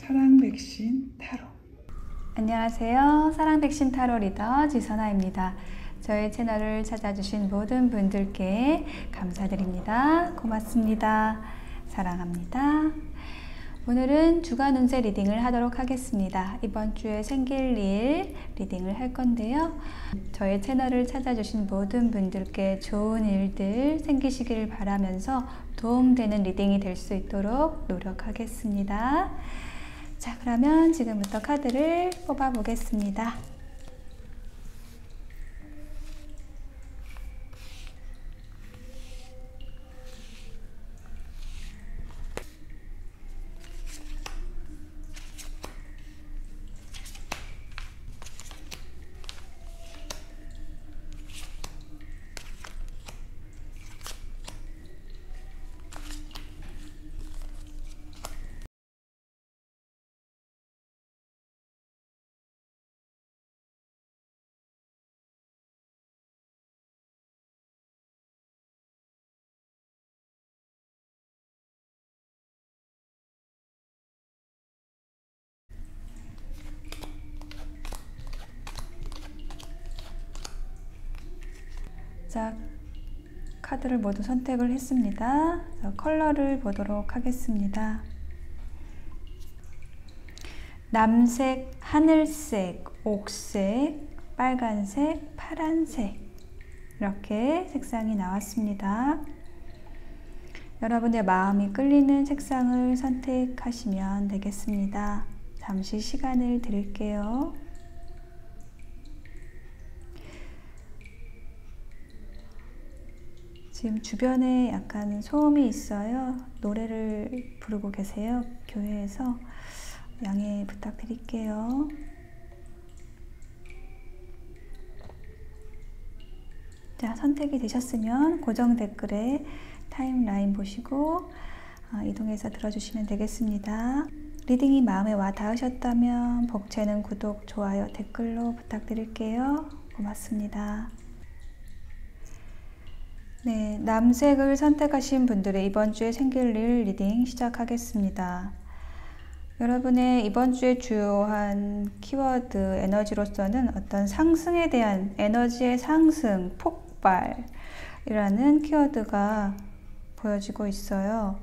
사랑 백신 타로. 안녕하세요. 사랑 백신 타로 리더 지선아입니다. 저희 채널을 찾아주신 모든 분들께 감사드립니다. 고맙습니다. 사랑합니다. 오늘은 주간 운세 리딩을 하도록 하겠습니다. 이번 주에 생길 일 리딩을 할 건데요. 저희 채널을 찾아주신 모든 분들께 좋은 일들 생기시기를 바라면서 도움되는 리딩이 될 수 있도록 노력하겠습니다. 자, 그러면 지금부터 카드를 뽑아 보겠습니다. 자, 카드를 모두 선택을 했습니다. 컬러를 보도록 하겠습니다. 남색, 하늘색, 옥색, 빨간색, 파란색 이렇게 색상이 나왔습니다. 여러분의 마음이 끌리는 색상을 선택하시면 되겠습니다. 잠시 시간을 드릴게요. 지금 주변에 약간 소음이 있어요. 노래를 부르고 계세요. 교회에서. 양해 부탁드릴게요. 자, 선택이 되셨으면 고정 댓글에 타임라인 보시고 이동해서 들어주시면 되겠습니다. 리딩이 마음에 와 닿으셨다면 복채는 구독, 좋아요, 댓글로 부탁드릴게요. 고맙습니다. 네, 남색을 선택하신 분들의 이번 주에 생길 일 리딩 시작하겠습니다. 여러분의 이번 주에 주요한 키워드 에너지로서는 어떤 상승에 대한 에너지의 상승, 폭발이라는 키워드가 보여지고 있어요.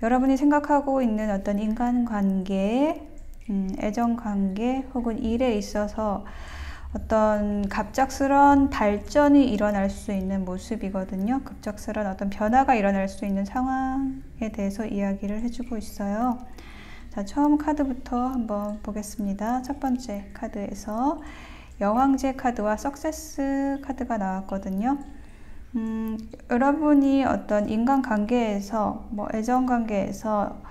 여러분이 생각하고 있는 어떤 인간관계, 애정관계 혹은 일에 있어서 어떤 갑작스런 발전이 일어날 수 있는 모습이거든요. 급작스런 어떤 변화가 일어날 수 있는 상황에 대해서 이야기를 해주고 있어요. 자, 처음 카드부터 한번 보겠습니다. 첫 번째 카드에서 여왕제 카드와 석세스 카드가 나왔거든요. 여러분이 어떤 인간관계에서, 애정관계에서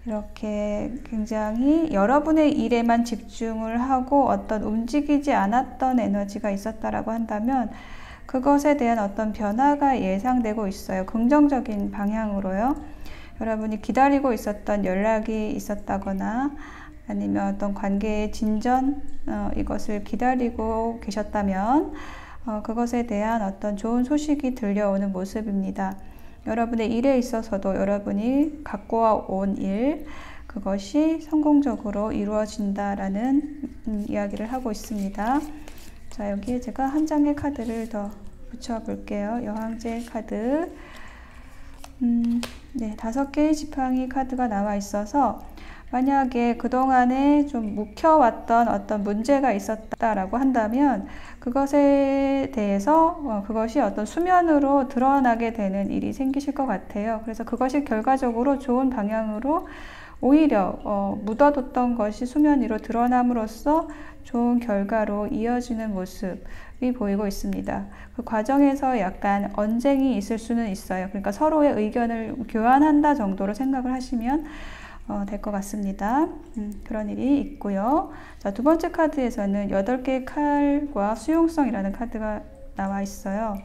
이렇게 굉장히 여러분의 일에만 집중을 하고 어떤 움직이지 않았던 에너지가 있었다라고 한다면 그것에 대한 어떤 변화가 예상되고 있어요. 긍정적인 방향으로요. 여러분이 기다리고 있었던 연락이 있었다거나 아니면 어떤 관계의 진전, 이것을 기다리고 계셨다면 그것에 대한 어떤 좋은 소식이 들려오는 모습입니다. 여러분의 일에 있어서도 여러분이 갖고 온 일, 그것이 성공적으로 이루어진다라는 이야기를 하고 있습니다. 자, 여기에 제가 한 장의 카드를 더 붙여볼게요. 여왕제 카드. 네, 5개의 지팡이 카드가 나와 있어서 만약에 그동안에 좀 묵혀왔던 어떤 문제가 있었다라고 한다면 그것에 대해서 그것이 어떤 수면으로 드러나게 되는 일이 생기실 것 같아요. 그래서 그것이 결과적으로 좋은 방향으로 오히려 묻어뒀던 것이 수면 위로 드러남으로써 좋은 결과로 이어지는 모습이 보이고 있습니다. 그 과정에서 약간 언쟁이 있을 수는 있어요. 그러니까 서로의 의견을 교환한다 정도로 생각을 하시면 될 것 같습니다. 그런 일이 있고요. 자, 두 번째 카드에서는 8개의 칼과 수용성이라는 카드가 나와 있어요.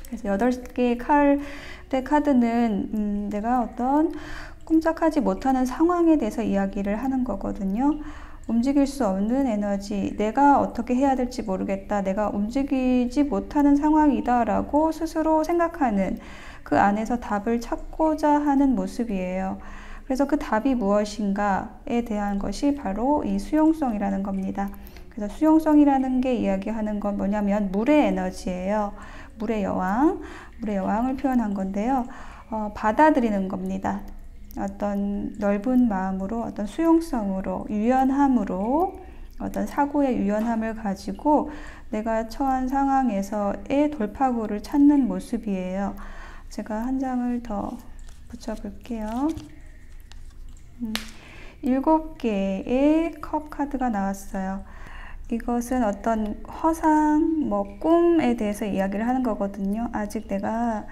그래서 8개의 칼의 카드는 내가 어떤 꼼짝하지 못하는 상황에 대해서 이야기를 하는 거거든요. 움직일 수 없는 에너지, 내가 어떻게 해야 될지 모르겠다, 내가 움직이지 못하는 상황이다 라고 스스로 생각하는 그 안에서 답을 찾고자 하는 모습이에요. 그래서 그 답이 무엇인가에 대한 것이 바로 이 수용성이라는 겁니다. 그래서 수용성이라는 게 이야기하는 건 뭐냐면 물의 에너지예요. 물의 여왕을 표현한 건데요. 받아들이는 겁니다. 어떤 넓은 마음으로, 어떤 수용성으로, 유연함으로, 어떤 사고의 유연함을 가지고 내가 처한 상황에서의 돌파구를 찾는 모습이에요. 제가 한 장을 더 붙여볼게요. 7개의 컵 카드가 나왔어요. 이것은 어떤 허상, 꿈에 대해서 이야기를 하는 거거든요. 아직 내가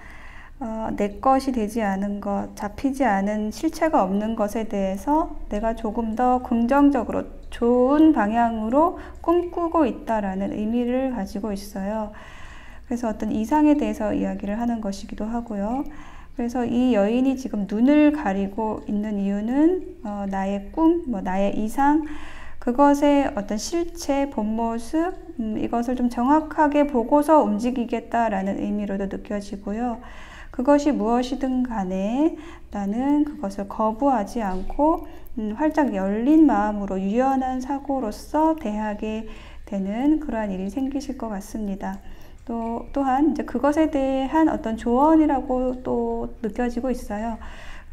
내 것이 되지 않은 것, 잡히지 않은 실체가 없는 것에 대해서 내가 조금 더 긍정적으로 좋은 방향으로 꿈꾸고 있다라는 의미를 가지고 있어요. 그래서 어떤 이상에 대해서 이야기를 하는 것이기도 하고요. 그래서 이 여인이 지금 눈을 가리고 있는 이유는 나의 꿈, 나의 이상, 그것의 어떤 실체, 본 모습, 이것을 좀 정확하게 보고서 움직이겠다라는 의미로도 느껴지고요. 그것이 무엇이든 간에 나는 그것을 거부하지 않고 활짝 열린 마음으로 유연한 사고로서 대하게 되는 그러한 일이 생기실 것 같습니다. 또한 이제 그것에 대한 어떤 조언이라고 또 느껴지고 있어요.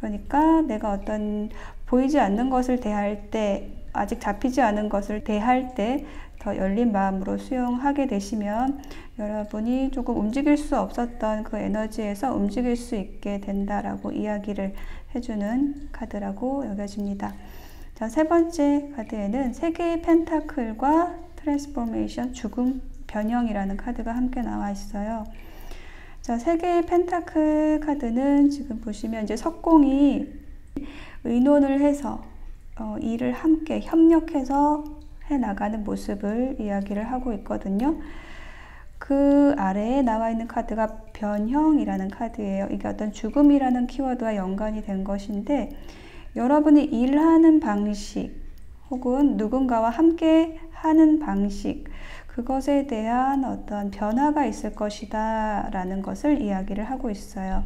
그러니까 내가 어떤 보이지 않는 것을 대할 때, 아직 잡히지 않은 것을 대할 때 더 열린 마음으로 수용하게 되시면 여러분이 조금 움직일 수 없었던 그 에너지에서 움직일 수 있게 된다라고 이야기를 해주는 카드라고 여겨집니다. 자, 세 번째 카드에는 3개의 펜타클과 트랜스포메이션, 죽음, 변형이라는 카드가 함께 나와 있어요. 자, 3개의 펜타클 카드는 지금 보시면 이제 석공이 의논을 해서 일을 함께 협력해서 해나가는 모습을 이야기를 하고 있거든요. 그 아래에 나와 있는 카드가 변형이라는 카드예요. 이게 어떤 죽음이라는 키워드와 연관이 된 것인데 여러분이 일하는 방식 혹은 누군가와 함께 하는 방식, 그것에 대한 어떤 변화가 있을 것이다 라는 것을 이야기를 하고 있어요.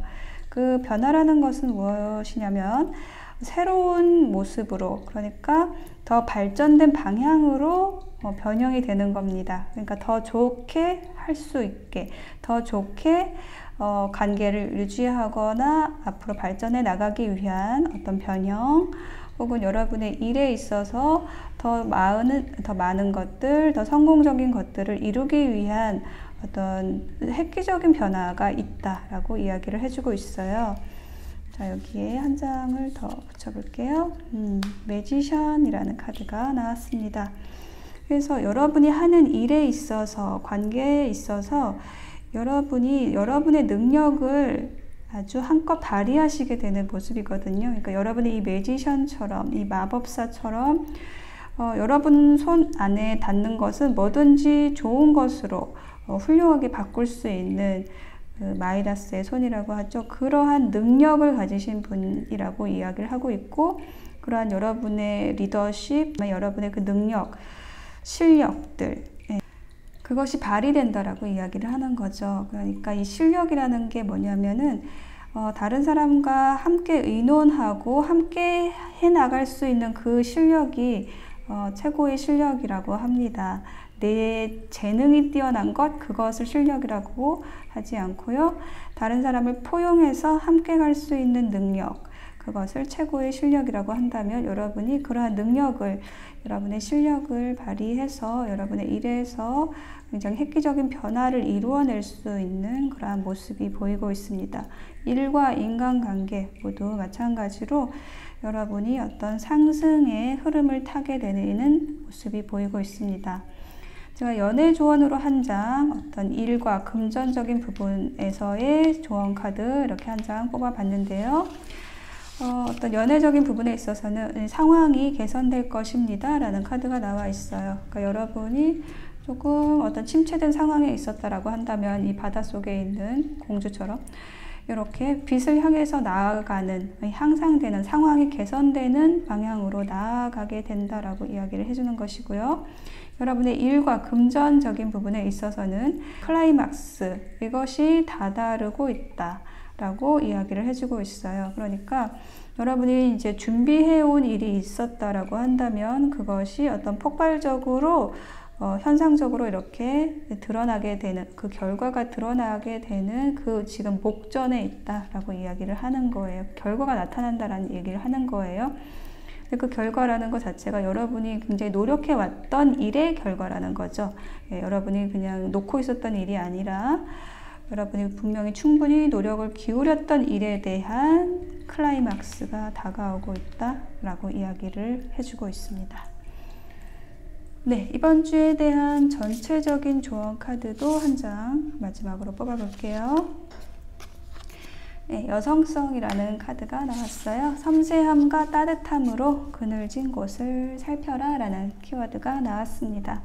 그 변화라는 것은 무엇이냐면 새로운 모습으로, 그러니까 더 발전된 방향으로 변형이 되는 겁니다. 그러니까 더 좋게 할 수 있게, 더 좋게 관계를 유지하거나 앞으로 발전해 나가기 위한 어떤 변형, 혹은 여러분의 일에 있어서 더 많은 것들, 더 성공적인 것들을 이루기 위한 어떤 획기적인 변화가 있다라고 이야기를 해주고 있어요. 자, 여기에 한 장을 더 붙여볼게요. 매지션이라는 카드가 나왔습니다. 그래서 여러분이 하는 일에 있어서, 관계에 있어서 여러분이 여러분의 능력을 아주 한껏 발휘하시게 되는 모습이거든요. 그러니까 여러분이 이 매지션처럼, 이 마법사처럼 여러분 손 안에 닿는 것은 뭐든지 좋은 것으로 훌륭하게 바꿀 수 있는 그 마이다스의 손이라고 하죠. 그러한 능력을 가지신 분이라고 이야기를 하고 있고, 그러한 여러분의 리더십, 여러분의 그 능력, 실력들, 그것이 발휘된다라고 이야기를 하는 거죠. 그러니까 이 실력이라는 게 뭐냐면은 다른 사람과 함께 의논하고 함께 해나갈 수 있는 그 실력이 최고의 실력이라고 합니다. 내 재능이 뛰어난 것, 그것을 실력이라고 하지 않고요. 다른 사람을 포용해서 함께 갈 수 있는 능력, 그것을 최고의 실력이라고 한다면 여러분이 그러한 능력을, 여러분의 실력을 발휘해서 여러분의 일에서 굉장히 획기적인 변화를 이루어낼 수 있는 그러한 모습이 보이고 있습니다. 일과 인간관계 모두 마찬가지로 여러분이 어떤 상승의 흐름을 타게 되는 모습이 보이고 있습니다. 제가 연애 조언으로 한 장, 어떤 일과 금전적인 부분에서의 조언 카드 이렇게 한 장 뽑아봤는데요. 어떤 연애적인 부분에 있어서는 상황이 개선될 것입니다 라는 카드가 나와 있어요. 그러니까 여러분이 조금 어떤 침체된 상황에 있었다라고 한다면 이 바닷속에 있는 공주처럼 이렇게 빛을 향해서 나아가는, 향상되는, 상황이 개선되는 방향으로 나아가게 된다라고 이야기를 해주는 것이고요. 여러분의 일과 금전적인 부분에 있어서는 클라이막스, 이것이 다다르고 있다 라고 이야기를 해주고 있어요. 그러니까 여러분이 이제 준비해온 일이 있었다라고 한다면 그것이 어떤 폭발적으로 현상적으로 이렇게 드러나게 되는, 그 결과가 드러나게 되는 그 지금 목전에 있다라고 이야기를 하는 거예요. 결과가 나타난다라는 얘기를 하는 거예요. 그 결과라는 것 자체가 여러분이 굉장히 노력해왔던 일의 결과라는 거죠. 여러분이 그냥 놓고 있었던 일이 아니라 여러분이 분명히 충분히 노력을 기울였던 일에 대한 클라이막스가 다가오고 있다라고 이야기를 해주고 있습니다. 네, 이번 주에 대한 전체적인 조언 카드도 한 장 마지막으로 뽑아볼게요. 네, 여성성이라는 카드가 나왔어요. 섬세함과 따뜻함으로 그늘진 곳을 살펴라 라는 키워드가 나왔습니다.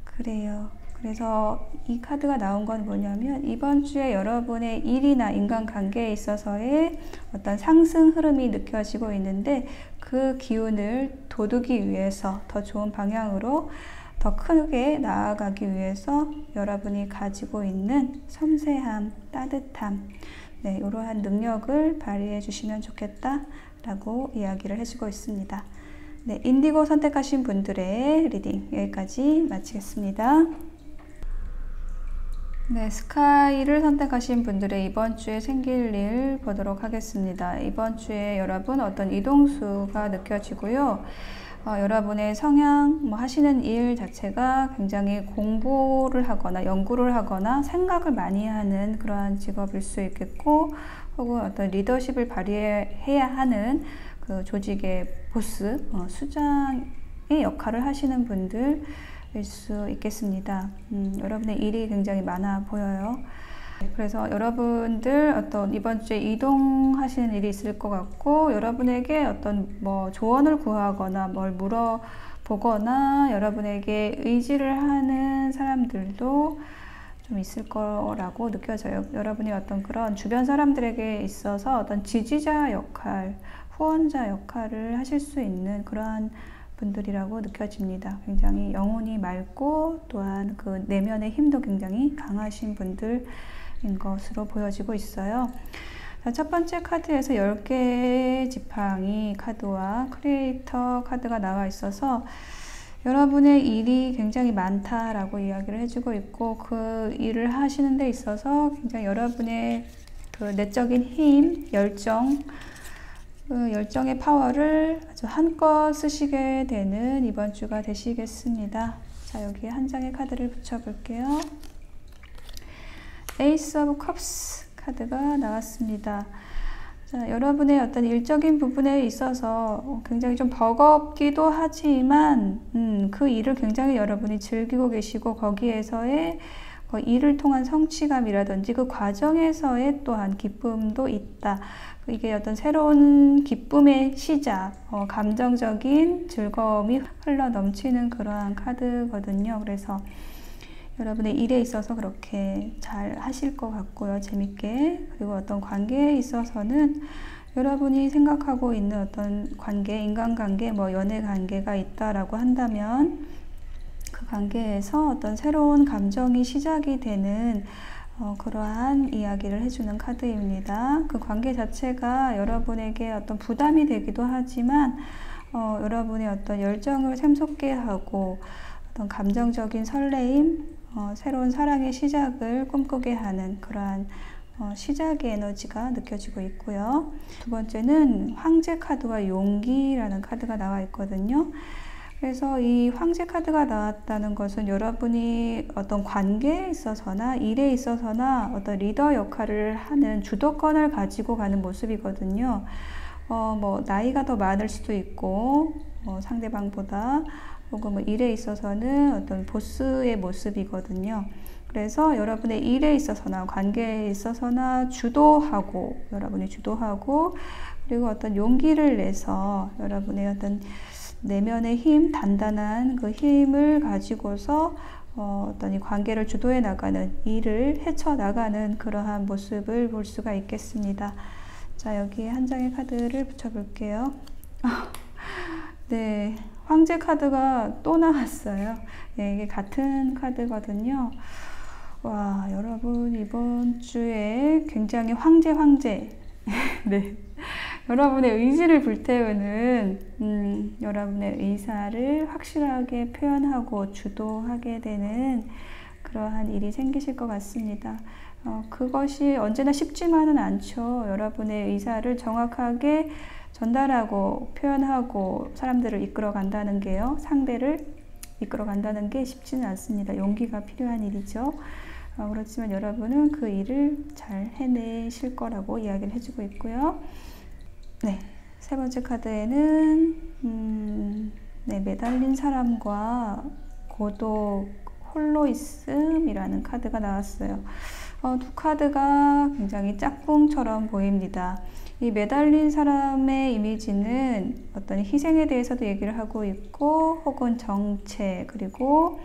그래요. 그래서 이 카드가 나온 건 뭐냐면 이번 주에 여러분의 일이나 인간관계에 있어서의 어떤 상승 흐름이 느껴지고 있는데 그 기운을 돋우기 위해서 더 좋은 방향으로 더 크게 나아가기 위해서 여러분이 가지고 있는 섬세함, 따뜻함, 네, 이러한 능력을 발휘해 주시면 좋겠다 라고 이야기를 해주고 있습니다. 네, 인디고 선택하신 분들의 리딩 여기까지 마치겠습니다. 네, 스카이를 선택하신 분들의 이번 주에 생길 일 보도록 하겠습니다. 이번 주에 여러분 어떤 이동수가 느껴지고요. 여러분의 성향, 하시는 일 자체가 굉장히 공부를 하거나 연구를 하거나 생각을 많이 하는 그러한 직업일 수 있겠고, 혹은 어떤 리더십을 발휘해야 하는 그 조직의 보스, 수장의 역할을 하시는 분들 일 수 있겠습니다. 여러분의 일이 굉장히 많아 보여요. 그래서 여러분들 어떤 이번 주에 이동하시는 일이 있을 것 같고, 여러분에게 어떤 조언을 구하거나 뭘 물어보거나 여러분에게 의지를 하는 사람들도 좀 있을 거라고 느껴져요. 여러분이 어떤 그런 주변 사람들에게 있어서 어떤 지지자 역할, 후원자 역할을 하실 수 있는 그러한 분들이라고 느껴집니다. 굉장히 영혼이 맑고 또한 그 내면의 힘도 굉장히 강하신 분들인 것으로 보여지고 있어요. 자, 첫 번째 카드에서 10개의 지팡이 카드와 크리에이터 카드가 나와 있어서 여러분의 일이 굉장히 많다라고 이야기를 해주고 있고, 그 일을 하시는 데 있어서 굉장히 여러분의 그 내적인 힘, 열정의 파워를 아주 한껏 쓰시게 되는 이번 주가 되시겠습니다. 자, 여기에 한 장의 카드를 붙여볼게요. 에이스 오브 컵스 카드가 나왔습니다. 자, 여러분의 어떤 일적인 부분에 있어서 굉장히 좀 버겁기도 하지만 그 일을 굉장히 여러분이 즐기고 계시고, 거기에서의 일을 통한 성취감이라든지 그 과정에서의 또한 기쁨도 있다. 이게 어떤 새로운 기쁨의 시작, 감정적인 즐거움이 흘러 넘치는 그러한 카드거든요. 그래서 여러분의 일에 있어서 그렇게 잘 하실 것 같고요. 재밌게. 그리고 어떤 관계에 있어서는 여러분이 생각하고 있는 어떤 관계, 인간관계, 연애 관계가 있다라고 한다면 그 관계에서 어떤 새로운 감정이 시작이 되는 그러한 이야기를 해주는 카드입니다. 그 관계 자체가 여러분에게 어떤 부담이 되기도 하지만 여러분의 어떤 열정을 샘솟게 하고 어떤 감정적인 설레임, 새로운 사랑의 시작을 꿈꾸게 하는 그러한 시작의 에너지가 느껴지고 있고요. 두 번째는 황제 카드와 용기라는 카드가 나와 있거든요. 그래서 이 황제 카드가 나왔다는 것은 여러분이 어떤 관계에 있어서나 일에 있어서나 어떤 리더 역할을 하는 주도권을 가지고 가는 모습이거든요. 나이가 더 많을 수도 있고, 상대방보다, 혹은 일에 있어서는 어떤 보스의 모습이거든요. 그래서 여러분의 일에 있어서나 관계에 있어서나 여러분이 주도하고, 그리고 어떤 용기를 내서 여러분의 어떤 내면의 힘, 단단한 그 힘을 가지고서 어떤 이 관계를 주도해 나가는, 일을 헤쳐나가는 그러한 모습을 볼 수가 있겠습니다. 자, 여기에 한 장의 카드를 붙여볼게요. 네, 황제 카드가 또 나왔어요. 네, 이게 같은 카드거든요. 와, 여러분 이번 주에 굉장히 황제 네. 여러분의 의지를 불태우는 여러분의 의사를 확실하게 표현하고 주도하게 되는 그러한 일이 생기실 것 같습니다. 그것이 언제나 쉽지만은 않죠. 여러분의 의사를 정확하게 전달하고 표현하고 사람들을 이끌어 간다는 게요. 상대를 이끌어 간다는 게 쉽지는 않습니다. 용기가 필요한 일이죠. 그렇지만 여러분은 그 일을 잘 해내실 거라고 이야기를 해주고 있고요. 네, 세 번째 카드에는 네, 매달린 사람과 고독, 홀로있음이라는 카드가 나왔어요. 두 카드가 굉장히 짝꿍처럼 보입니다. 이 매달린 사람의 이미지는 어떤 희생에 대해서도 얘기를 하고 있고, 혹은 정체, 그리고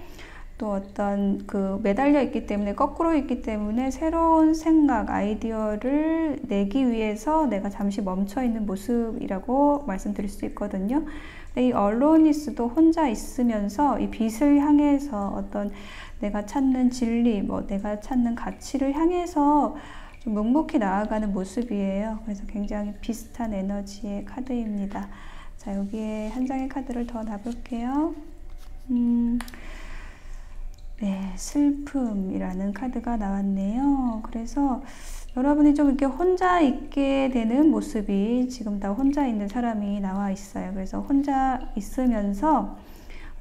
또 어떤 그 매달려 있기 때문에, 거꾸로 있기 때문에 새로운 생각, 아이디어를 내기 위해서 내가 잠시 멈춰 있는 모습이라고 말씀드릴 수 있거든요. 이 얼로니스도 혼자 있으면서 이 빛을 향해서 어떤 내가 찾는 진리, 내가 찾는 가치를 향해서 좀 묵묵히 나아가는 모습이에요. 그래서 굉장히 비슷한 에너지의 카드입니다. 자, 여기에 한 장의 카드를 더 놔볼게요. 네, 슬픔이라는 카드가 나왔네요. 그래서 여러분이 좀 이렇게 혼자 있게 되는 모습이 지금 다 혼자 있는 사람이 나와 있어요. 그래서 혼자 있으면서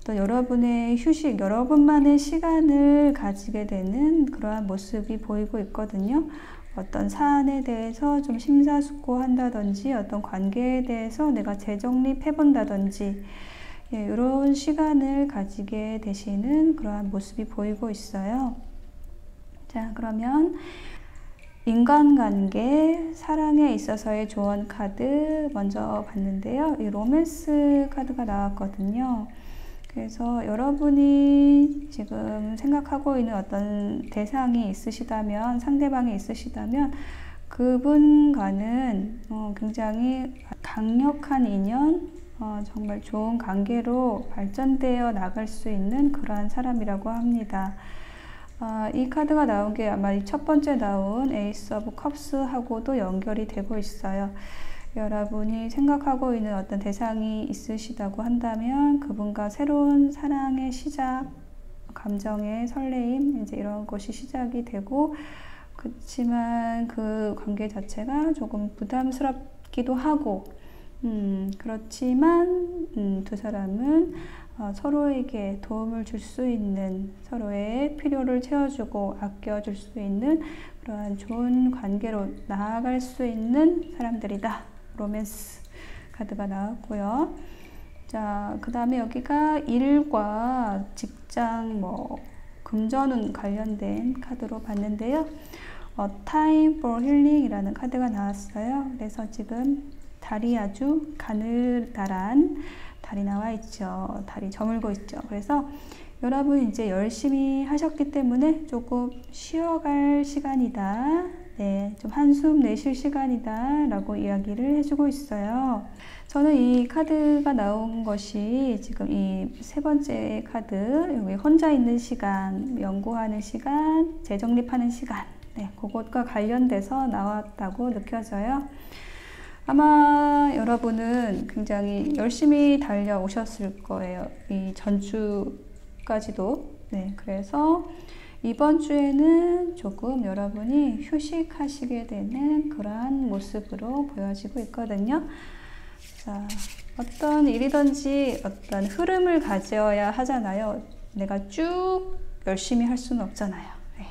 또 여러분의 휴식, 여러분만의 시간을 가지게 되는 그러한 모습이 보이고 있거든요. 어떤 사안에 대해서 좀 심사숙고한다든지, 어떤 관계에 대해서 내가 재정립해본다든지, 예, 이런 시간을 가지게 되시는 그러한 모습이 보이고 있어요. 자, 그러면 인간관계, 사랑에 있어서의 조언 카드 먼저 봤는데요. 이 로맨스 카드가 나왔거든요. 그래서 여러분이 지금 생각하고 있는 어떤 대상이 있으시다면, 상대방이 있으시다면 그분과는 굉장히 강력한 인연, 정말 좋은 관계로 발전되어 나갈 수 있는 그러한 사람이라고 합니다. 이 카드가 나온 게 아마 이 첫 번째 나온 에이스 오브 컵스하고도 연결이 되고 있어요. 여러분이 생각하고 있는 어떤 대상이 있으시다고 한다면 그분과 새로운 사랑의 시작, 감정의 설레임, 이제 이런 것이 시작이 되고, 그렇지만 그 관계 자체가 조금 부담스럽기도 하고, 그렇지만 두 사람은 서로에게 도움을 줄 수 있는, 서로의 필요를 채워주고 아껴줄 수 있는 그러한 좋은 관계로 나아갈 수 있는 사람들이다. 로맨스 카드가 나왔고요. 자, 그 다음에 여기가 일과 직장, 금전운 관련된 카드로 봤는데요. Time for Healing 이라는 카드가 나왔어요. 그래서 지금 달이 아주 가느다란 달이 나와 있죠. 달이 저물고 있죠. 그래서 여러분 이제 열심히 하셨기 때문에 조금 쉬어갈 시간이다. 네, 좀 한숨 내쉴 시간이다 라고 이야기를 해주고 있어요. 저는 이 카드가 나온 것이 지금 이 세 번째 카드, 여기 혼자 있는 시간, 연구하는 시간, 재정립하는 시간, 네, 그것과 관련돼서 나왔다고 느껴져요. 아마 여러분은 굉장히 열심히 달려오셨을 거예요. 이 전주까지도. 네, 그래서 이번 주에는 조금 여러분이 휴식하시게 되는 그러한 모습으로 보여지고 있거든요. 자, 어떤 일이든지 어떤 흐름을 가져야 하잖아요. 내가 쭉 열심히 할 수는 없잖아요. 네.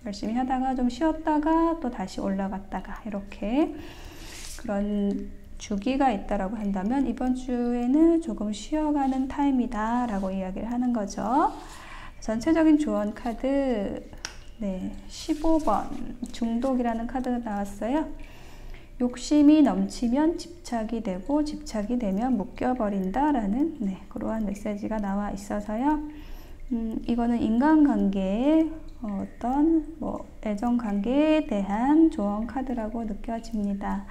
열심히 하다가 좀 쉬었다가 또 다시 올라갔다가 이렇게 그런 주기가 있다라고 한다면 이번 주에는 조금 쉬어가는 타임이다 라고 이야기를 하는 거죠. 전체적인 조언 카드, 네, 15번 중독이라는 카드가 나왔어요. 욕심이 넘치면 집착이 되고 집착이 되면 묶여버린다 라는, 네, 그러한 메시지가 나와 있어서요. 이거는 인간관계의 어떤 애정관계에 대한 조언 카드라고 느껴집니다.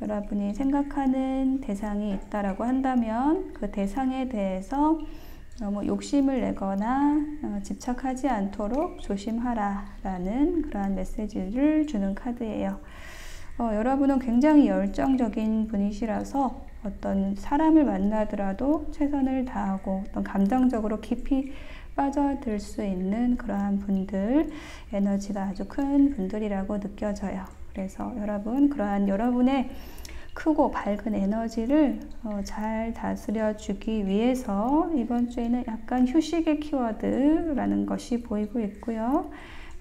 여러분이 생각하는 대상이 있다라고 한다면 그 대상에 대해서 너무 욕심을 내거나 집착하지 않도록 조심하라 라는 그러한 메시지를 주는 카드예요. 여러분은 굉장히 열정적인 분이시라서 어떤 사람을 만나더라도 최선을 다하고 어떤 감정적으로 깊이 빠져들 수 있는 그러한 분들, 에너지가 아주 큰 분들이라고 느껴져요. 그래서 여러분, 그러한 여러분의 크고 밝은 에너지를 잘 다스려 주기 위해서 이번 주에는 약간 휴식의 키워드라는 것이 보이고 있고요.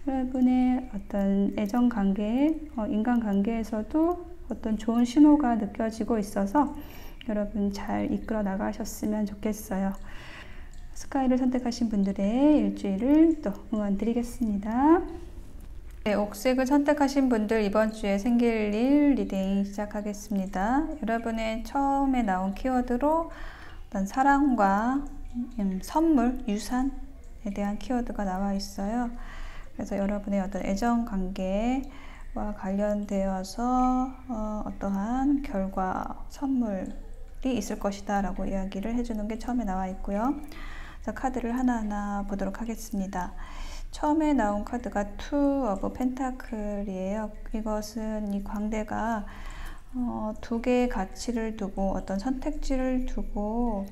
여러분의 어떤 애정관계, 인간관계에서도 어떤 좋은 신호가 느껴지고 있어서 여러분 잘 이끌어 나가셨으면 좋겠어요. 스카이를 선택하신 분들의 일주일을 또 응원 드리겠습니다. 네, 옥색을 선택하신 분들 이번 주에 생길 일 리딩 시작하겠습니다. 여러분의 처음에 나온 키워드로 어떤 사랑과 선물, 유산에 대한 키워드가 나와 있어요. 그래서 여러분의 어떤 애정 관계와 관련되어서 어떠한 결과, 선물이 있을 것이다 라고 이야기를 해주는 게 처음에 나와 있고요. 자, 카드를 하나하나 보도록 하겠습니다. 처음에 나온 카드가 투 오브 펜타클이에요. 이것은 이 광대가 두 개의 가치를 두고 어떤 선택지를 두고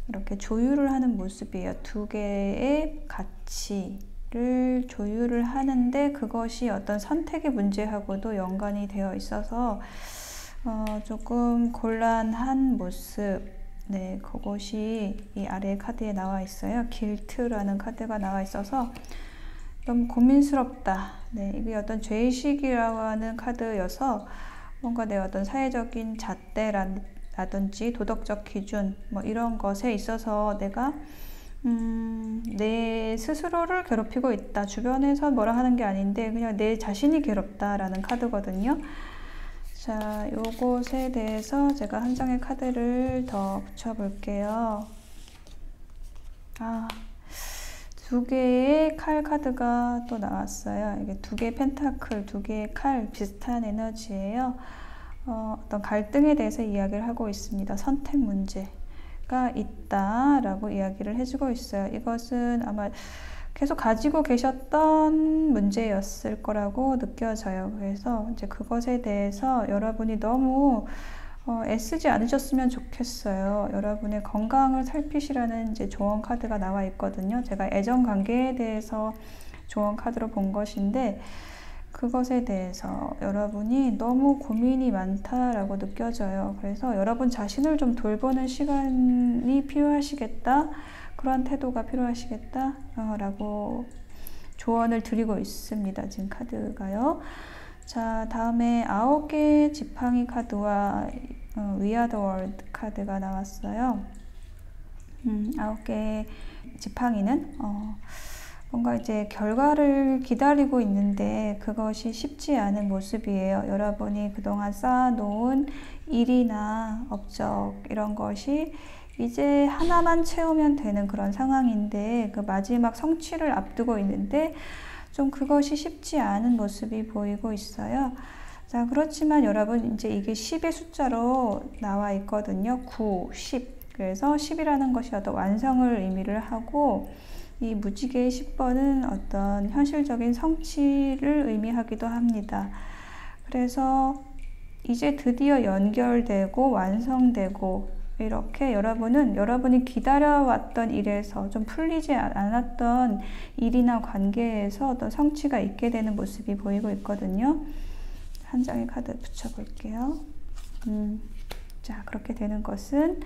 이렇게 조율을 하는 모습이에요. 두 개의 가치를 조율을 하는데 그것이 어떤 선택의 문제하고도 연관이 되어 있어서 조금 곤란한 모습. 네, 그것이 이 아래 카드에 나와 있어요. 길트라는 카드가 나와 있어서 너무 고민스럽다. 네, 이게 어떤 죄의식이라고 하는 카드여서 뭔가 내 어떤 사회적인 잣대라든지 도덕적 기준 뭐 이런 것에 있어서 내가 내 스스로를 괴롭히고 있다. 주변에서 뭐라 하는 게 아닌데 그냥 내 자신이 괴롭다라는 카드거든요. 자, 요것에 대해서 제가 한 장의 카드를 더 붙여볼게요. 두 개의 칼 카드가 또 나왔어요. 이게 두 개의 펜타클, 두 개의 칼 비슷한 에너지예요. 어떤 갈등에 대해서 이야기를 하고 있습니다. 선택 문제가 있다라고 이야기를 해주고 있어요. 이것은 아마 계속 가지고 계셨던 문제였을 거라고 느껴져요. 그래서 이제 그것에 대해서 여러분이 너무 애쓰지 않으셨으면 좋겠어요. 여러분의 건강을 살피시라는 이제 조언 카드가 나와 있거든요. 제가 애정 관계에 대해서 조언 카드로 본 것인데 그것에 대해서 여러분이 너무 고민이 많다라고 느껴져요. 그래서 여러분 자신을 좀 돌보는 시간이 필요하시겠다. 그런 태도가 필요하시겠다 라고 조언을 드리고 있습니다. 지금 카드가요. 자, 다음에 9개의 지팡이 카드와 We Are the World 카드가 나왔어요. 9개의 지팡이는 뭔가 이제 결과를 기다리고 있는데 그것이 쉽지 않은 모습이에요. 여러분이 그동안 쌓아놓은 일이나 업적 이런 것이 이제 하나만 채우면 되는 그런 상황인데 그 마지막 성취를 앞두고 있는데 좀 그것이 쉽지 않은 모습이 보이고 있어요. 자, 그렇지만 여러분 이제 이게 10의 숫자로 나와 있거든요. 9, 10. 그래서 10이라는 것이 어떤 완성을 의미를 하고 이 무지개의 10번은 어떤 현실적인 성취를 의미하기도 합니다. 그래서 이제 드디어 연결되고 완성되고 이렇게 여러분은 여러분이 기다려왔던 일에서 좀 풀리지 않았던 일이나 관계에서 어떤 성취가 있게 되는 모습이 보이고 있거든요. 한 장의 카드 붙여볼게요. 자, 그렇게 되는 것은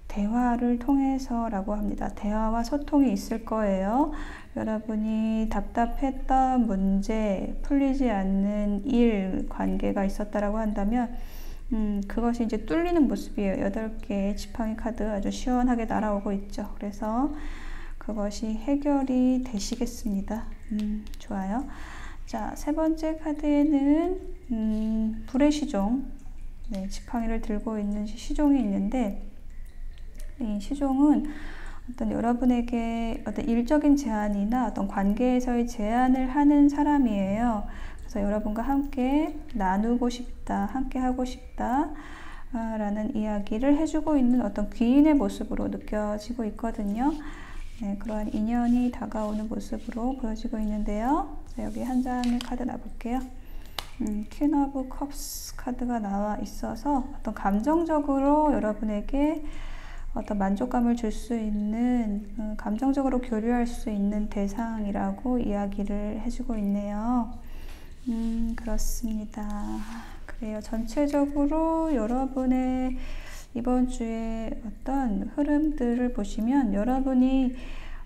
대화를 통해서라고 합니다. 대화와 소통이 있을 거예요. 여러분이 답답했던 문제, 풀리지 않는 일, 관계가 있었다라고 한다면 그것이 이제 뚫리는 모습이에요. 8개의 지팡이 카드 아주 시원하게 날아오고 있죠. 그래서 그것이 해결이 되시겠습니다. 좋아요. 자, 세 번째 카드에는 불의 시종. 네, 지팡이를 들고 있는 시종이 있는데 이 시종은 어떤 여러분에게 어떤 일적인 제안이나 어떤 관계에서의 제안을 하는 사람이에요. 그래서 여러분과 함께 나누고 싶다, 함께 하고 싶다 라는 이야기를 해주고 있는 어떤 귀인의 모습으로 느껴지고 있거든요. 네, 그러한 인연이 다가오는 모습으로 보여지고 있는데요. 자, 여기 한 장의 카드 놔볼게요. 퀸 오브 컵스 카드가 나와 있어서 어떤 감정적으로 여러분에게 어떤 만족감을 줄 수 있는, 감정적으로 교류할 수 있는 대상이라고 이야기를 해주고 있네요. 그렇습니다. 그래요. 전체적으로 여러분의 이번 주에 어떤 흐름들을 보시면 여러분이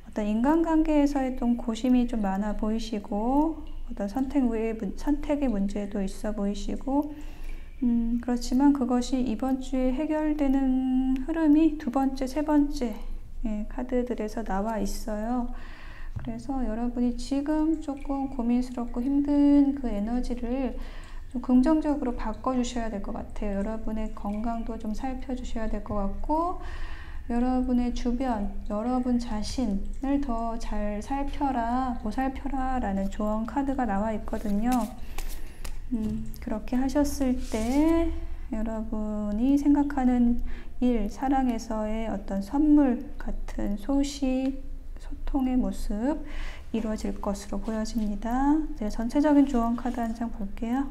어떤 인간관계에서의 좀 고심이 좀 많아 보이시고, 어떤 선택의 문제도 있어 보이시고, 그렇지만 그것이 이번 주에 해결되는 흐름이 두 번째, 세 번째 카드들에서 나와 있어요. 그래서 여러분이 지금 조금 고민스럽고 힘든 그 에너지를 좀 긍정적으로 바꿔주셔야 될 것 같아요. 여러분의 건강도 좀 살펴주셔야 될 것 같고, 여러분의 주변, 여러분 자신을 더 잘 살펴라, 보살펴라 라는 조언 카드가 나와 있거든요. 그렇게 하셨을 때 여러분이 생각하는 일, 사랑에서의 어떤 선물 같은 소식, 소통의 모습 이루어질 것으로 보여집니다. 제가 전체적인 조언 카드 한 장 볼게요.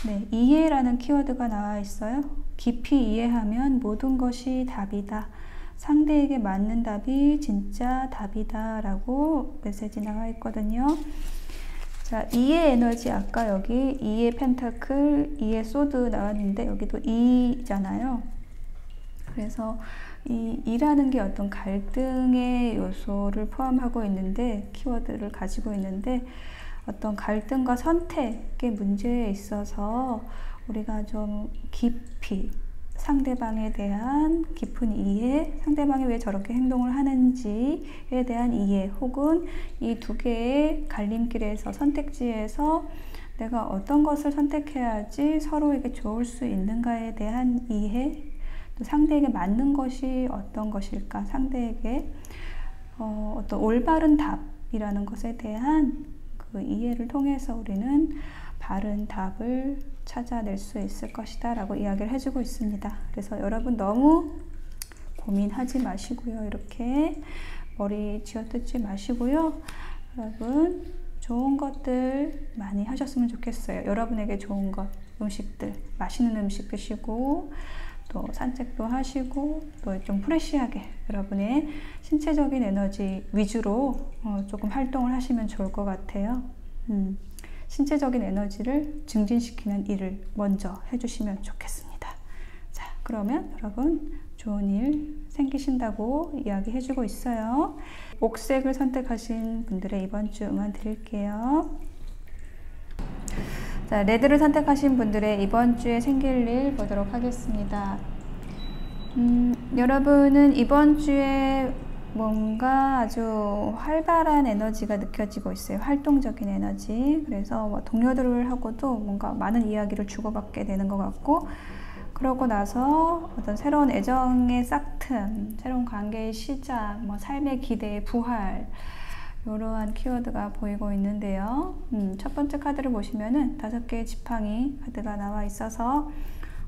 네, 이해라는 키워드가 나와 있어요. 깊이 이해하면 모든 것이 답이다. 상대에게 맞는 답이 진짜 답이다 라고 메시지 나와 있거든요. 자, 이해 에너지, 아까 여기 이해 펜타클, 이해 소드 나왔는데 여기도 이잖아요. 그래서 이라는 게 어떤 갈등의 요소를 포함하고 있는데, 키워드를 가지고 있는데, 어떤 갈등과 선택의 문제에 있어서 우리가 좀 깊이 상대방에 대한 깊은 이해, 상대방이 왜 저렇게 행동을 하는지에 대한 이해, 혹은 이 두 개의 갈림길에서, 선택지에서 내가 어떤 것을 선택해야지 서로에게 좋을 수 있는가에 대한 이해, 또 상대에게 맞는 것이 어떤 것일까, 상대에게 어떤 올바른 답이라는 것에 대한 그 이해를 통해서 우리는 바른 답을 찾아낼 수 있을 것이다 라고 이야기를 해주고 있습니다. 그래서 여러분 너무 고민하지 마시고요. 이렇게 머리 쥐어뜯지 마시고요. 여러분 좋은 것들 많이 하셨으면 좋겠어요. 여러분에게 좋은 것, 음식들, 맛있는 음식 드시고, 또 산책도 하시고, 또 좀 프레시하게 여러분의 신체적인 에너지 위주로 조금 활동을 하시면 좋을 것 같아요. 신체적인 에너지를 증진시키는 일을 먼저 해주시면 좋겠습니다. 자, 그러면 여러분 좋은 일 생기신다고 이야기해주고 있어요. 옥색을 선택하신 분들의 이번 주 응원 드릴게요. 자, 레드를 선택하신 분들의 이번 주에 생길 일 보도록 하겠습니다. 여러분은 이번 주에 뭔가 아주 활발한 에너지가 느껴지고 있어요. 활동적인 에너지. 그래서 뭐 동료들하고도 뭔가 많은 이야기를 주고받게 되는 것 같고, 그러고 나서 어떤 새로운 애정의 싹튼, 새로운 관계의 시작, 뭐 삶의 기대의 부활, 이러한 키워드가 보이고 있는데요. 첫 번째 카드를 보시면은 5개의 지팡이 카드가 나와 있어서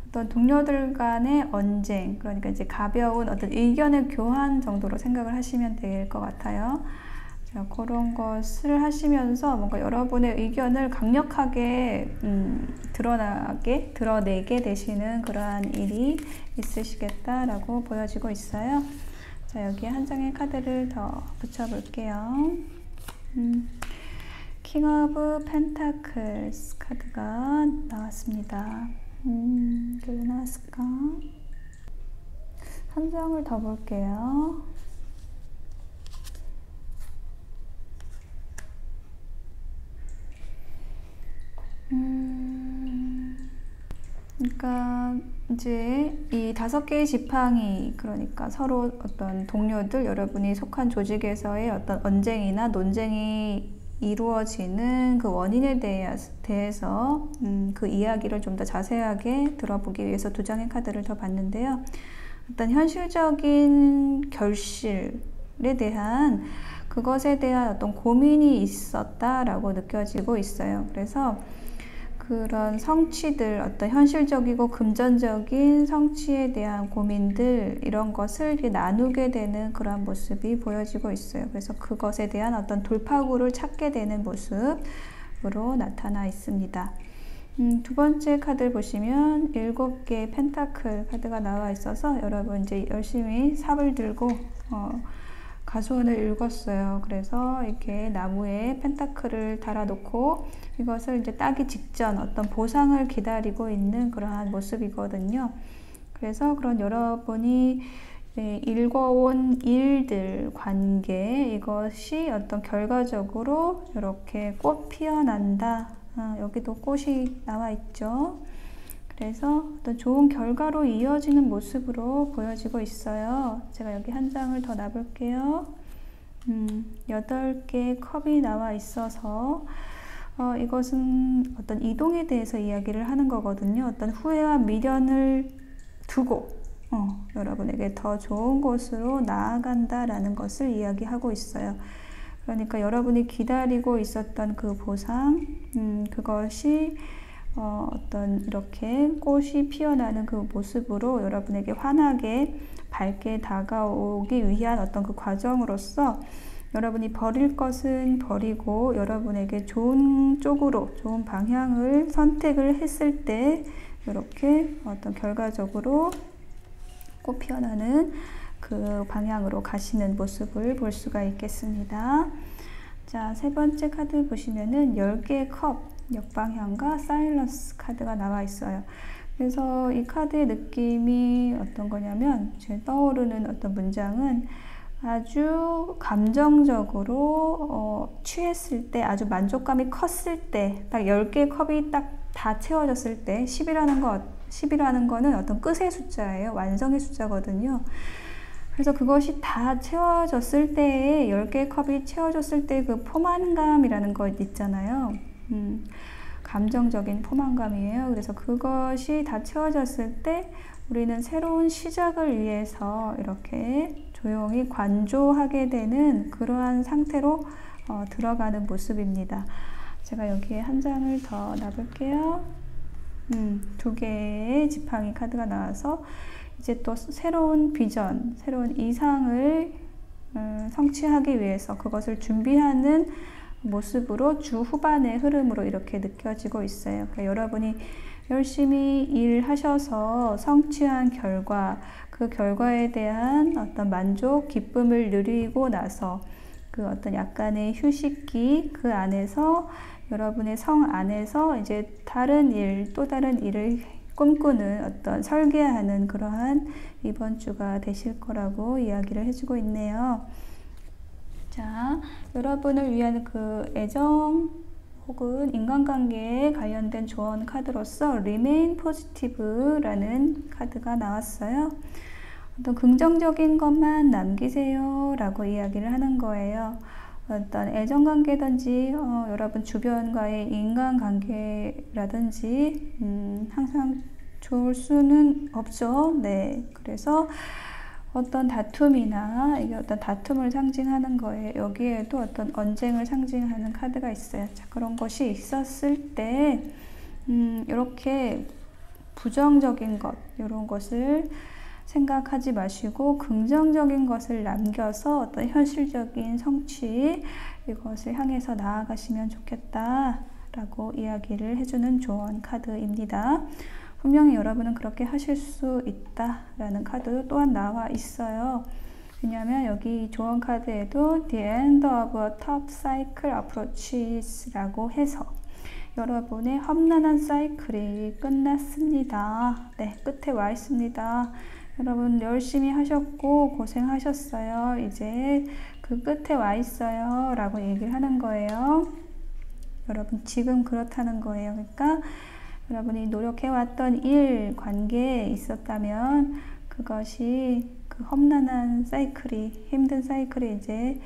어떤 동료들 간의 언쟁, 그러니까 이제 가벼운 어떤 의견의 교환 정도로 생각을 하시면 될 것 같아요. 자, 그런 것을 하시면서 뭔가 여러분의 의견을 강력하게 드러내게 되시는 그러한 일이 있으시겠다라고 보여지고 있어요. 자, 여기에 한 장의 카드를 더 붙여볼게요. 킹 오브 펜타클스 카드가 나왔습니다. 왜 나왔을까? 한 장을 더 볼게요. 그러니까 이제 이 5개의 지팡이, 그러니까 서로 어떤 동료들, 여러분이 속한 조직에서의 어떤 언쟁이나 논쟁이 이루어지는 그 원인에 대해서 그 이야기를 좀 더 자세하게 들어보기 위해서 2장의 카드를 더 봤는데요. 어떤 현실적인 결실에 대한, 그것에 대한 어떤 고민이 있었다라고 느껴지고 있어요. 그래서 그런 성취들, 어떤 현실적이고 금전적인 성취에 대한 고민들, 이런 것을 나누게 되는 그런 모습이 보여지고 있어요. 그래서 그것에 대한 어떤 돌파구를 찾게 되는 모습, 모습으로 나타나 있습니다. 두 번째 카드를 보시면 7개의 펜타클 카드가 나와 있어서 여러분 이제 열심히 삽을 들고 가수원을 읽었어요. 그래서 이렇게 나무에 펜타클을 달아놓고 이것을 이제 따기 직전 어떤 보상을 기다리고 있는 그러한 모습이거든요. 그래서 그런 여러분이 읽어온 일들, 관계, 이것이 어떤 결과적으로 이렇게 꽃 피어난다. 여기도 꽃이 나와 있죠. 그래서 어떤 좋은 결과로 이어지는 모습으로 보여지고 있어요. 제가 여기 한 장을 더 놔볼게요. 8개의 컵이 나와 있어서 이것은 어떤 이동에 대해서 이야기를 하는 거거든요. 어떤 후회와 미련을 두고 여러분에게 더 좋은 곳으로 나아간다라는 것을 이야기하고 있어요. 그러니까 여러분이 기다리고 있었던 그 보상, 그것이 어떤 이렇게 꽃이 피어나는 그 모습으로 여러분에게 환하게 밝게 다가오기 위한 어떤 그 과정으로서 여러분이 버릴 것은 버리고 여러분에게 좋은 쪽으로, 좋은 방향을 선택을 했을 때 이렇게 어떤 결과적으로 꽃 피어나는 그 방향으로 가시는 모습을 볼 수가 있겠습니다. 자, 세 번째 카드 보시면은 10개의 컵, 역방향과 사일런스 카드가 나와 있어요. 그래서 이 카드의 느낌이 어떤 거냐면 제 떠오르는 어떤 문장은 아주 감정적으로 취했을 때, 아주 만족감이 컸을 때, 딱 10개의 컵이 딱 다 채워졌을 때 10이라는 거는 어떤 끝의 숫자예요. 완성의 숫자거든요. 그래서 그것이 다 채워졌을 때에 10개의 컵이 채워졌을 때 그 포만감이라는 거 있잖아요. 감정적인 포만감이에요. 그래서 그것이 다 채워졌을 때 우리는 새로운 시작을 위해서 이렇게 조용히 관조하게 되는 그러한 상태로 들어가는 모습입니다. 제가 여기에 한 장을 더 놔볼게요. 2개의 지팡이 카드가 나와서 이제 또 새로운 비전, 새로운 이상을 성취하기 위해서 그것을 준비하는 모습으로 주 후반의 흐름으로 이렇게 느껴지고 있어요. 그러니까 여러분이 열심히 일하셔서 성취한 결과, 그 결과에 대한 어떤 만족, 기쁨을 누리고 나서 그 어떤 약간의 휴식기, 그 안에서 여러분의 성 안에서 이제 다른 일, 또 다른 일을 꿈꾸는 어떤 설계하는 그러한 이번 주가 되실 거라고 이야기를 해주고 있네요. 자, 여러분을 위한 그 애정 혹은 인간관계에 관련된 조언 카드로서 Remain Positive라는 카드가 나왔어요. 어떤 긍정적인 것만 남기세요 라고 이야기를 하는 거예요. 어떤 애정관계든지 여러분 주변과의 인간관계라든지 항상 좋을 수는 없죠. 네, 그래서 어떤 다툼이나 이게 어떤 다툼을 상징하는 거예요. 여기에도 어떤 언쟁을 상징하는 카드가 있어요. 자, 그런 것이 있었을 때 이렇게 부정적인 것, 이런 것을 생각하지 마시고 긍정적인 것을 남겨서 어떤 현실적인 성취, 이것을 향해서 나아가시면 좋겠다 라고 이야기를 해주는 조언 카드입니다. 분명히 여러분은 그렇게 하실 수 있다라는 카드도 또한 나와 있어요. 왜냐하면 여기 조언 카드에도 The End of a Top Cycle Approaches 라고 해서 여러분의 험난한 사이클이 끝났습니다. 네, 끝에 와 있습니다. 여러분 열심히 하셨고 고생하셨어요. 이제 그 끝에 와 있어요 라고 얘기를 하는 거예요. 여러분 지금 그렇다는 거예요. 그러니까 여러분이 노력해왔던 일, 관계에 있었다면 그것이 그 험난한 사이클이, 힘든 사이클이 이제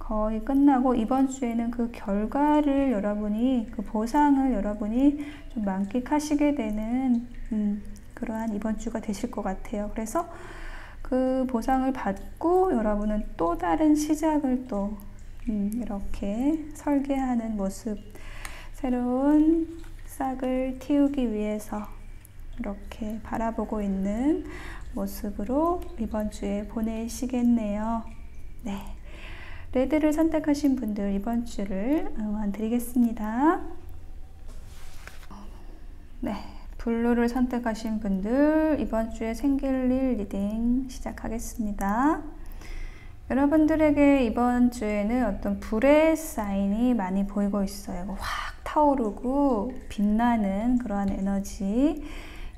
거의 끝나고 이번 주에는 그 결과를 여러분이, 그 보상을 여러분이 좀 만끽하시게 되는 그러한 이번 주가 되실 것 같아요. 그래서 그 보상을 받고 여러분은 또 다른 시작을 또 이렇게 설계하는 모습, 새로운 싹을 틔우기 위해서 이렇게 바라보고 있는 모습으로 이번 주에 보내시겠네요. 네. 레드를 선택하신 분들 이번 주를 응원 드리겠습니다. 네, 블루를 선택하신 분들 이번 주에 생길일 리딩 시작하겠습니다. 여러분들에게 이번 주에는 어떤 불의 사인이 많이 보이고 있어요. 확 타오르고 빛나는 그러한 에너지,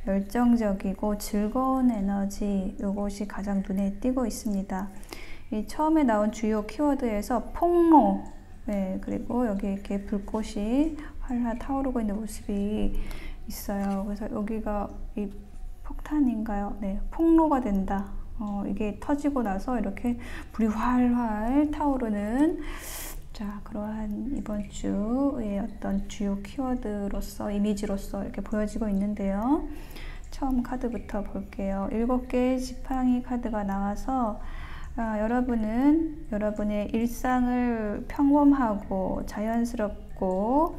열정적이고 즐거운 에너지, 이것이 가장 눈에 띄고 있습니다. 이 처음에 나온 주요 키워드에서 폭로, 네, 그리고 여기 이렇게 불꽃이 활활 타오르고 있는 모습이 있어요. 그래서 여기가 이 폭탄인가요? 네, 폭로가 된다. 이게 터지고 나서 이렇게 불이 활활 타오르는, 자, 그러한 이번 주의 어떤 주요 키워드로서, 이미지로서 이렇게 보여지고 있는데요. 처음 카드부터 볼게요. 7개의 지팡이 카드가 나와서 여러분은 여러분의 일상을 평범하고 자연스럽고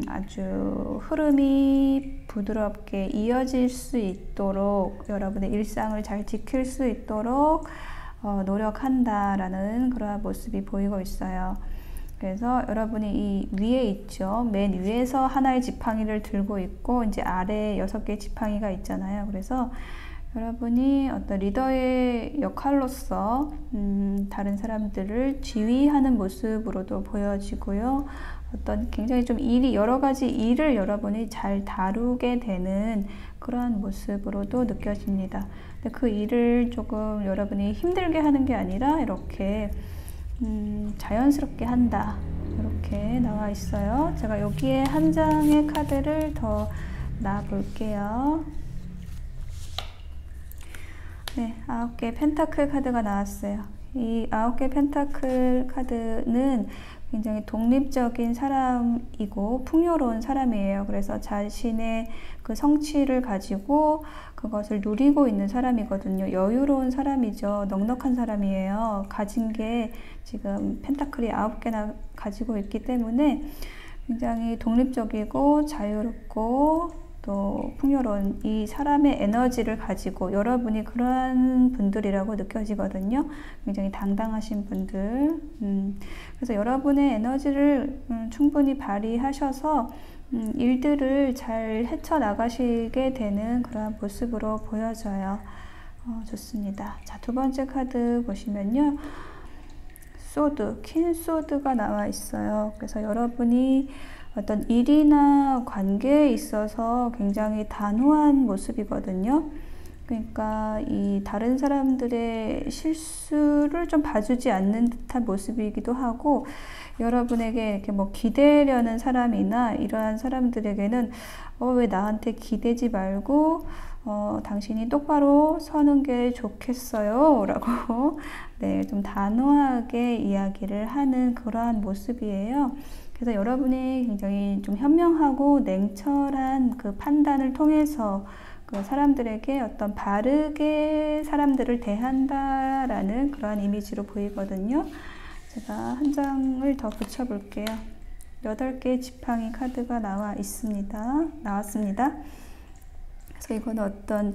아주 흐름이 부드럽게 이어질 수 있도록, 여러분의 일상을 잘 지킬 수 있도록 노력한다라는 그러한 모습이 보이고 있어요. 그래서 여러분이 이 위에 있죠. 맨 위에서 하나의 지팡이를 들고 있고 이제 아래에 6개의 지팡이가 있잖아요. 그래서 여러분이 어떤 리더의 역할로서 다른 사람들을 지휘하는 모습으로도 보여지고요. 어떤 굉장히 좀 여러 가지 일을 여러분이 잘 다루게 되는 그러한 모습으로도 느껴집니다. 근데 그 일을 조금 여러분이 힘들게 하는 게 아니라 이렇게 자연스럽게 한다, 이렇게 나와 있어요. 제가 여기에 한 장의 카드를 더 놔볼게요. 네, 9개 펜타클 카드가 나왔어요. 이 9개 펜타클 카드는 굉장히 독립적인 사람이고 풍요로운 사람이에요. 그래서 자신의 그 성취를 가지고 그것을 누리고 있는 사람이거든요. 여유로운 사람이죠. 넉넉한 사람이에요. 가진 게 지금 펜타클이 9개나 가지고 있기 때문에 굉장히 독립적이고 자유롭고 또 풍요로운 이 사람의 에너지를 가지고, 여러분이 그러한 분들이라고 느껴지거든요. 굉장히 당당하신 분들. 그래서 여러분의 에너지를 충분히 발휘하셔서 일들을 잘 헤쳐나가시게 되는 그러한 모습으로 보여져요. 좋습니다. 자, 두 번째 카드 보시면요. 소드, 퀸 소드가 나와 있어요. 그래서 여러분이 어떤 일이나 관계에 있어서 굉장히 단호한 모습이거든요. 그러니까 이 다른 사람들의 실수를 좀 봐주지 않는 듯한 모습이기도 하고, 여러분에게 이렇게 뭐 기대려는 사람이나 이러한 사람들에게는 왜 나한테 기대지 말고 당신이 똑바로 서는 게 좋겠어요 라고 네, 좀 단호하게 이야기를 하는 그러한 모습이에요. 그래서 여러분이 굉장히 좀 현명하고 냉철한 그 판단을 통해서 그 사람들에게 어떤 바르게 사람들을 대한다라는 그러한 이미지로 보이거든요. 제가 한 장을 더 붙여볼게요. 8개의 지팡이 카드가 나왔습니다. 그래서 이건 어떤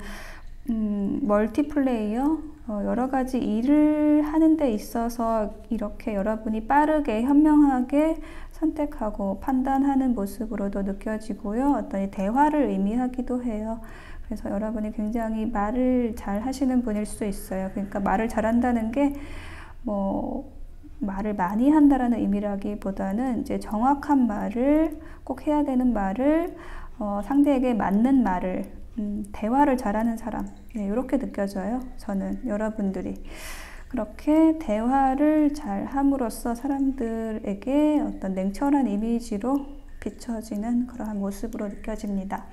멀티플레이어, 여러 가지 일을 하는 데 있어서 이렇게 여러분이 빠르게 현명하게 선택하고 판단하는 모습으로도 느껴지고요. 어떤 대화를 의미하기도 해요. 그래서 여러분이 굉장히 말을 잘 하시는 분일 수 있어요. 그러니까 말을 잘한다는 게 말을 많이 한다라는 의미라기보다는 이제 정확한 말을, 꼭 해야 되는 말을, 상대에게 맞는 말을, 대화를 잘하는 사람, 네, 이렇게 느껴져요. 저는 여러분들이 그렇게 대화를 잘 함으로써 사람들에게 어떤 냉철한 이미지로 비춰지는 그러한 모습으로 느껴집니다.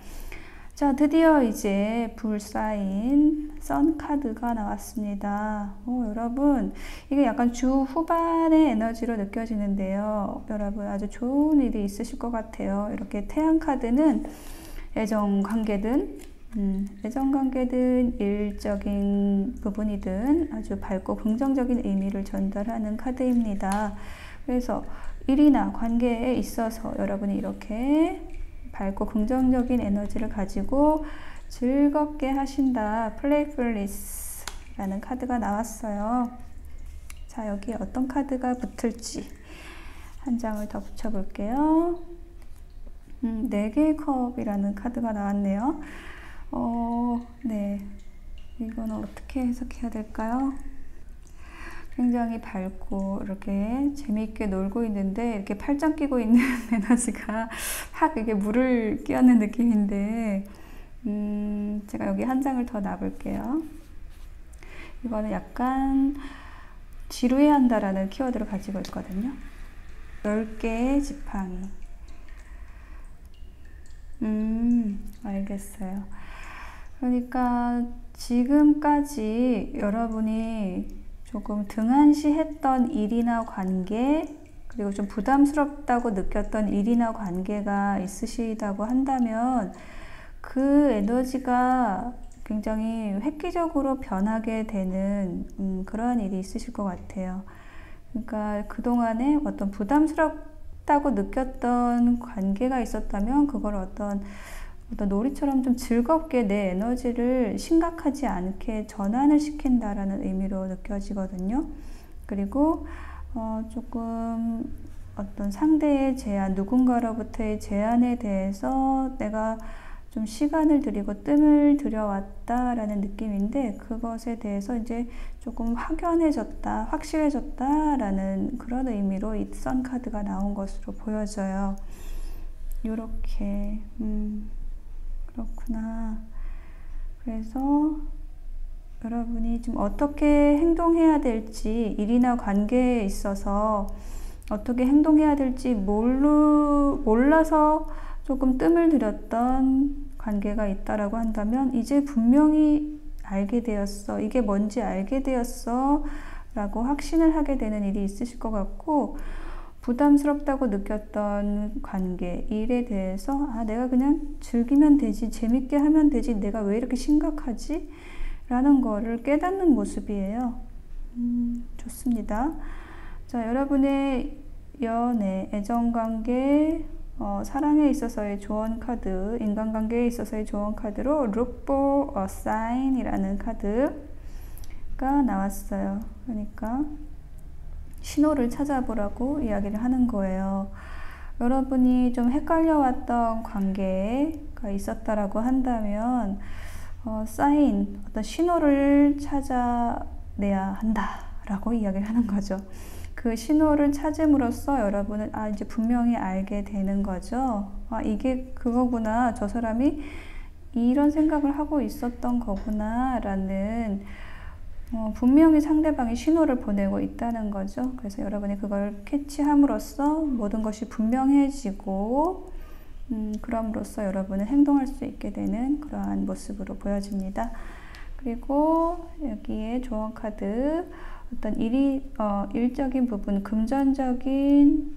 자, 드디어 이제 불사인 선 카드가 나왔습니다. 여러분, 이게 약간 주 후반의 에너지로 느껴지는데요. 여러분, 아주 좋은 일이 있으실 것 같아요. 이렇게 태양 카드는 애정관계든 일적인 부분이든 아주 밝고 긍정적인 의미를 전달하는 카드입니다. 그래서 일이나 관계에 있어서 여러분이 이렇게 밝고 긍정적인 에너지를 가지고 즐겁게 하신다. Playfulness라는 카드가 나왔어요. 자, 여기에 어떤 카드가 붙을지 한 장을 더 붙여볼게요. 4개의 컵이라는 카드가 나왔네요. 네. 이거는 어떻게 해석해야 될까요? 굉장히 밝고 이렇게 재미있게 놀고 있는데 이렇게 팔짱 끼고 있는 에너지가 확 이게 물을 끼얹는 느낌인데 제가 여기 한 장을 더 놔볼게요. 이거는 약간 지루해한다라는 키워드를 가지고 있거든요. 10개의 지팡이. 알겠어요. 그러니까 지금까지 여러분이 조금 등한시했던 일이나 관계, 그리고 좀 부담스럽다고 느꼈던 일이나 관계가 있으시다고 한다면 그 에너지가 굉장히 획기적으로 변하게 되는 그러한 일이 있으실 것 같아요. 그러니까 그동안에 어떤 부담스럽다고 느꼈던 관계가 있었다면 그걸 어떤 놀이처럼 좀 즐겁게 내 에너지를 심각하지 않게 전환을 시킨다라는 의미로 느껴지거든요. 그리고 조금 어떤 상대의 제안, 누군가로부터의 제안에 대해서 내가 좀 시간을 들이고 뜸을 들여왔다라는 느낌인데 그것에 대해서 이제 조금 확연해졌다, 확실해졌다라는 그런 의미로 이 선 카드가 나온 것으로 보여져요. 이렇게 그렇구나. 그래서 여러분이 좀 어떻게 행동해야 될지, 일이나 관계에 있어서 어떻게 행동해야 될지 몰라서 조금 뜸을 들였던 관계가 있다라고 한다면 이제 분명히 알게 되었어. 이게 뭔지 알게 되었어. 라고 확신을 하게 되는 일이 있으실 것 같고, 부담스럽다고 느꼈던 관계, 일에 대해서 내가 그냥 즐기면 되지, 재밌게 하면 되지, 내가 왜 이렇게 심각하지? 라는 거를 깨닫는 모습이에요. 좋습니다. 자, 여러분의 연애, 애정관계, 사랑에 있어서의 조언 카드, 인간관계에 있어서의 조언 카드로 Look for a sign 이라는 카드가 나왔어요. 그러니까 신호를 찾아보라고 이야기를 하는 거예요. 여러분이 좀 헷갈려왔던 관계가 있었다라고 한다면 사인, 어떤 신호를 찾아내야 한다라고 이야기를 하는 거죠. 그 신호를 찾음으로써 여러분은 이제 분명히 알게 되는 거죠. 이게 그거구나. 저 사람이 이런 생각을 하고 있었던 거구나 라는 분명히 상대방이 신호를 보내고 있다는 거죠. 그래서 여러분이 그걸 캐치함으로써 모든 것이 분명해지고 그럼으로써 여러분은 행동할 수 있게 되는 그러한 모습으로 보여집니다. 그리고 여기에 조언 카드, 어떤 일적인 부분, 금전적인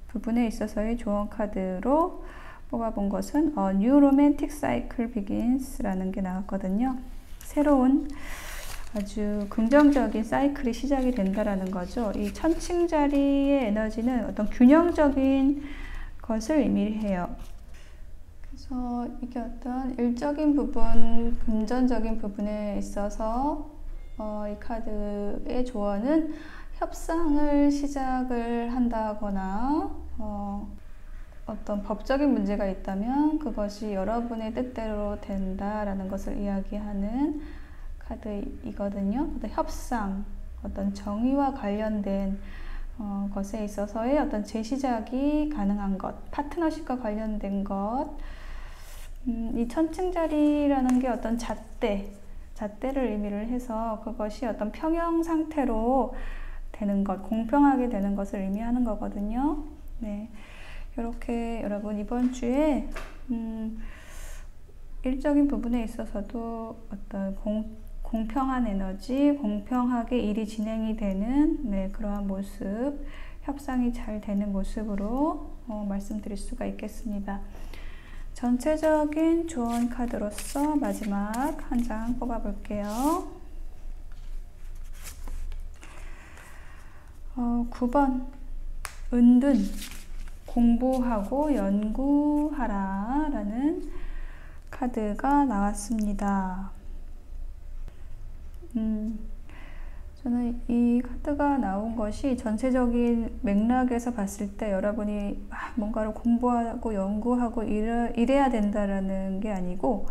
부분에 있어서의 조언 카드로 뽑아본 것은 A New Romantic Cycle Begins라는 게 나왔거든요. 새로운 아주 긍정적인 사이클이 시작이 된다라는 거죠. 이 천칭자리의 에너지는 어떤 균형적인 것을 의미해요. 그래서 이게 어떤 일적인 부분, 금전적인 부분에 있어서 이 카드의 조언은 협상을 시작을 한다거나 어떤 법적인 문제가 있다면 그것이 여러분의 뜻대로 된다라는 것을 이야기하는 카드이거든요. 협상, 어떤 정의와 관련된 것에 있어서의 어떤 재시작이 가능한 것, 파트너십과 관련된 것, 이 천칭자리라는 게 어떤 잣대를 의미를 해서 그것이 어떤 평형 상태로 되는 것, 공평하게 되는 것을 의미하는 거거든요. 네, 이렇게 여러분 이번 주에 일적인 부분에 있어서도 어떤 공평한 에너지, 공평하게 일이 진행이 되는 그러한 모습, 협상이 잘 되는 모습으로 말씀드릴 수가 있겠습니다. 전체적인 조언 카드로서 마지막 한 장 뽑아볼게요. 9번 은둔, 공부하고 연구하라 라는 카드가 나왔습니다. 저는 이 카드가 나온 것이 전체적인 맥락에서 봤을 때 여러분이 뭔가를 공부하고 연구하고 이래야 된다라는 게 아니고,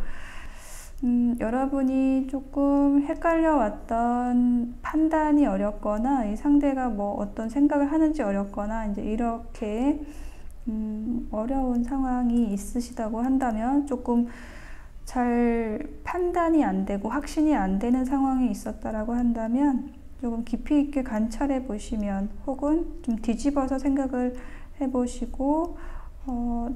여러분이 조금 헷갈려 왔던 판단이 어렵거나 이 상대가 뭐 어떤 생각을 하는지 어렵거나 이제 이렇게 어려운 상황이 있으시다고 한다면, 조금 잘 판단이 안 되고 확신이 안 되는 상황이 있었다라고 한다면 조금 깊이 있게 관찰해 보시면, 혹은 좀 뒤집어서 생각을 해 보시고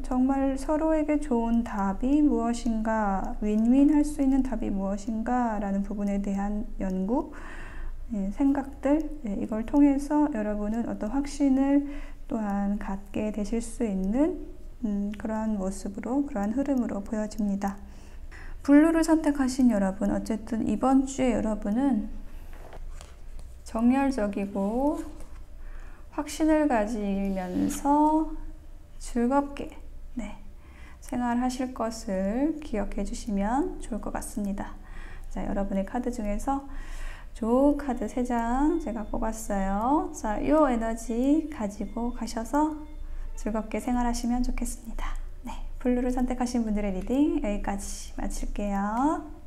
정말 서로에게 좋은 답이 무엇인가, 윈윈 할 수 있는 답이 무엇인가 라는 부분에 대한 연구, 생각들, 이걸 통해서 여러분은 어떤 확신을 또한 갖게 되실 수 있는 그러한 모습으로, 그러한 흐름으로 보여집니다. 블루를 선택하신 여러분, 어쨌든 이번 주에 여러분은 정열적이고 확신을 가지면서 즐겁게 생활하실 것을 기억해 주시면 좋을 것 같습니다. 자, 여러분의 카드 중에서 좋은 카드 3장 제가 뽑았어요. 자, 이 에너지 가지고 가셔서 즐겁게 생활하시면 좋겠습니다. 블루를 선택하신 분들의 리딩 여기까지 마칠게요.